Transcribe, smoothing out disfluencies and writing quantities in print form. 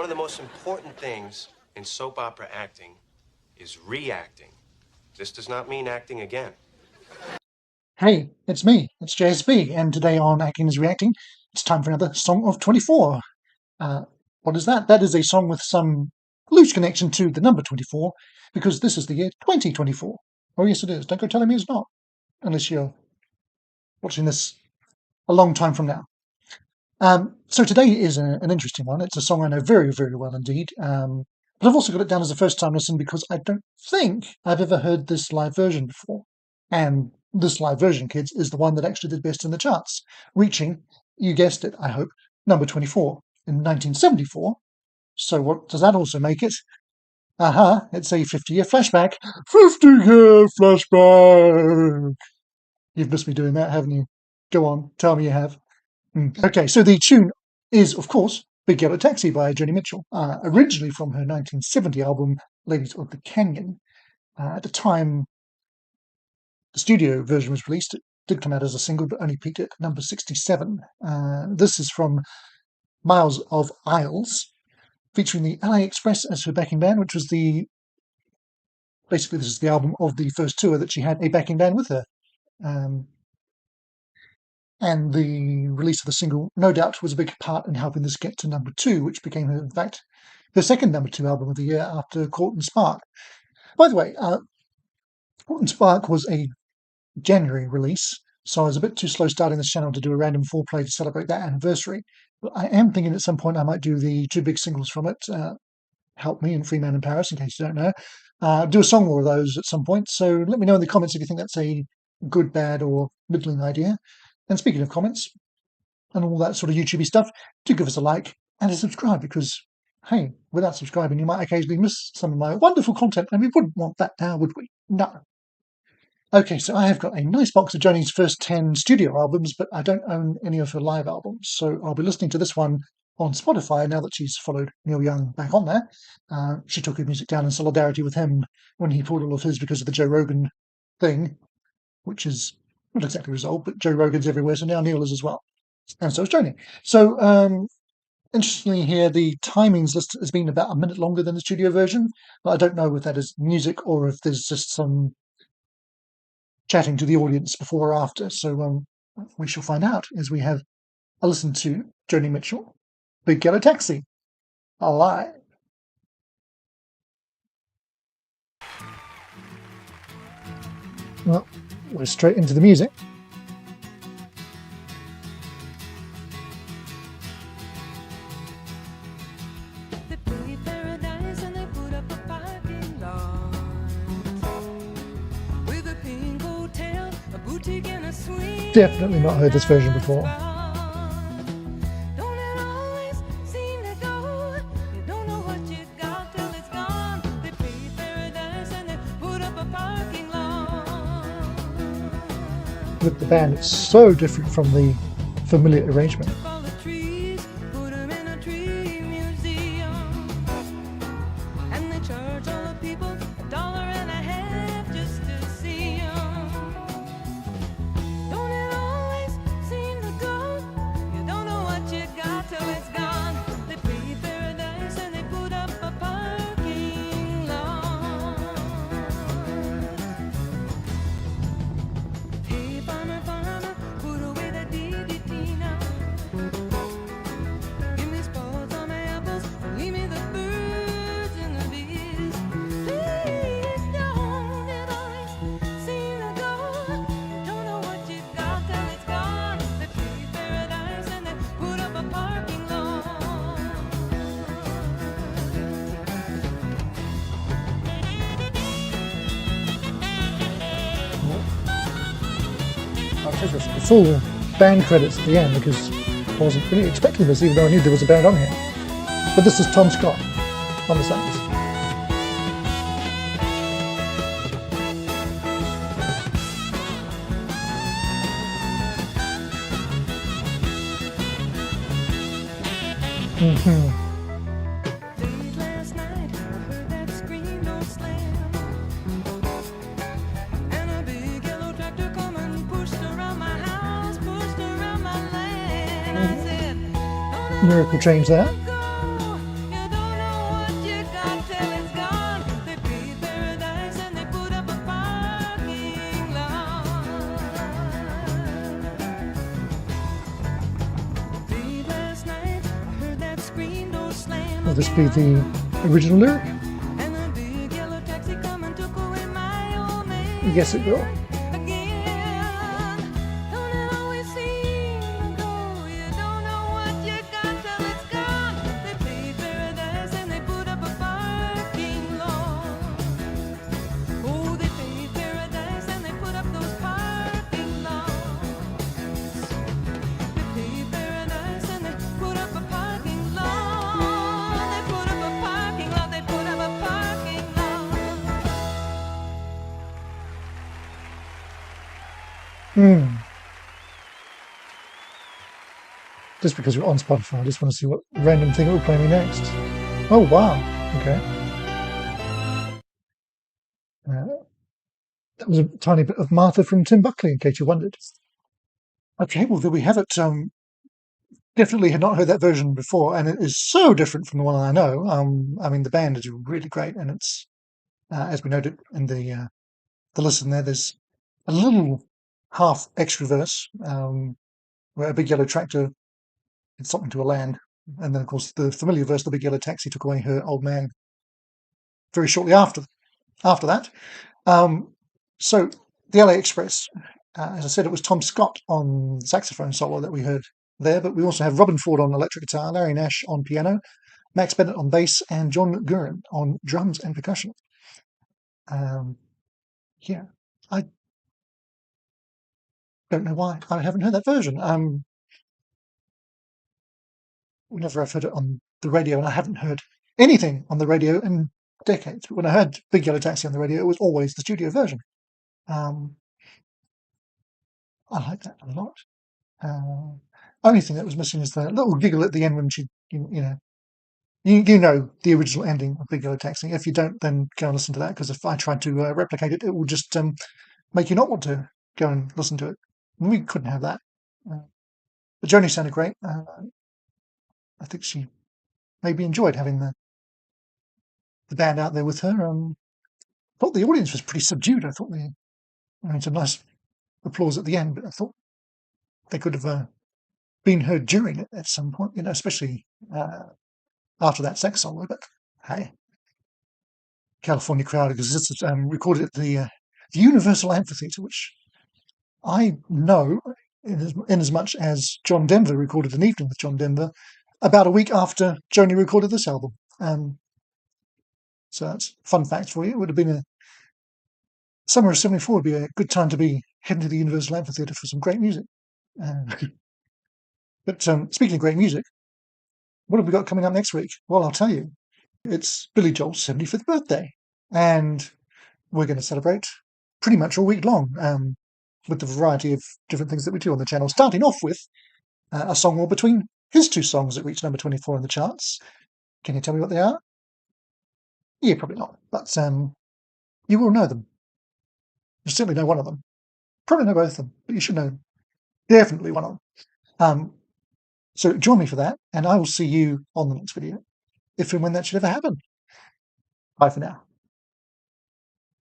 One of the most important things in soap opera acting is reacting. This does not mean acting again. Hey, it's me, it's JSB, and today on Acting is Reacting, it's time for another Song of 24. What is that? That is a song with some loose connection to the number 24, because this is the year 2024. Oh yes it is, don't go telling me it's not, unless you're watching this a long time from now. So today is an interesting one. It's a song I know very, very well indeed, but I've also got it down as a first time listen because I don't think I've ever heard this live version before. And this live version, kids, is the one that actually did best in the charts, reaching, you guessed it, I hope, number 24 in 1974. So what does that also make it? Aha, it's a 50-year flashback. 50-year flashback! You've missed me doing that, haven't you? Go on, tell me you have. Okay, so the tune is, of course, Big Yellow Taxi by Joni Mitchell, originally from her 1970 album, Ladies of the Canyon. At the time the studio version was released, it did come out as a single, but only peaked at number 67. This is from Miles of Isles, featuring the LA Express as her backing band, which was basically this is the album of the first tour that she had a backing band with her. And the release of the single, no doubt, was a big part in helping this get to number 2, which became, in fact, her second number 2 album of the year after Court and Spark. By the way, Court and Spark was a January release, so I was a bit too slow starting this channel to do a random foreplay to celebrate that anniversary. But I am thinking at some point I might do the 2 big singles from it, Help Me and Free Man in Paris, in case you don't know. Do a song more of those at some point, so let me know in the comments if you think that's a good, bad, or middling idea. And speaking of comments and all that sort of YouTubey stuff, do give us a like and a subscribe because, hey, without subscribing, you might occasionally miss some of my wonderful content, and we wouldn't want that now, would we? No. Okay, so I have got a nice box of Joni's first 10 studio albums, but I don't own any of her live albums, so I'll be listening to this one on Spotify now that she's followed Neil Young back on there. She took her music down in solidarity with him when he pulled all of his because of the Joe Rogan thing, which is not exactly resolved, but Joe Rogan's everywhere, so now Neil is as well. And so is Joni. So, interestingly here, the timings list has been about a minute longer than the studio version, but I don't know if that is music or if there's just some chatting to the audience before or after. So we shall find out as we have a listen to Joni Mitchell, Big Yellow Taxi, alive. Well, we're straight into the music. Definitely not heard this version before. With the band, it's so different from the familiar arrangement. The full band credits at the end because I wasn't really expecting this, even though I knew there was a band on here. But this is Tom Scott on the sax. Miracle Train's there. Will this be the original lyric? Yes, it will. Just because we're on Spotify, I just want to see what random thing it will play me next. Oh, wow. Okay. That was a tiny bit of Martha from Tim Buckley, in case you wondered. Okay, well, there we have it. Definitely had not heard that version before, and it is so different from the one I know. I mean, the band is really great, and it's, as we noted in the listen there, there's a little half extra verse where a big yellow tractor did something to a land, and then of course the familiar verse, the big yellow taxi took away her old man. Very shortly after that, so the LA Express, as I said, it was Tom Scott on saxophone solo that we heard there, but we also have Robin Ford on electric guitar, Larry Nash on piano, Max Bennett on bass, and John Guerin on drums and percussion. Yeah, I don't know why I haven't heard that version. Whenever I've heard it on the radio, and I haven't heard anything on the radio in decades, but when I heard Big Yellow Taxi on the radio, it was always the studio version. I like that a lot. Only thing that was missing is the little giggle at the end when she, you know the original ending of Big Yellow Taxi. If you don't, then go and listen to that, because if I tried to replicate it, it will just make you not want to go and listen to it. We couldn't have that. But Joni sounded great. I think she maybe enjoyed having the band out there with her. I thought the audience was pretty subdued. I thought some nice applause at the end, but I thought they could have been heard during it at some point, especially after that sax solo. But hey, California crowd existed, recorded at the Universal Amphitheatre, which I know in as much as John Denver recorded An Evening with John Denver about a week after Joni recorded this album. So that's a fun fact for you. It would have been summer of '74 would be a good time to be heading to the Universal Amphitheatre for some great music. But speaking of great music, what have we got coming up next week? Well, I'll tell you. It's Billy Joel's 75th birthday, and we're going to celebrate pretty much all week long with the variety of different things that we do on the channel, starting off with a song war between his two songs that reached number 24 in the charts. Can you tell me what they are? Yeah, probably not, but you will know them. You certainly know one of them. Probably know both of them, but you should know definitely one of them. So join me for that, and I will see you on the next video, if and when that should ever happen. Bye for now.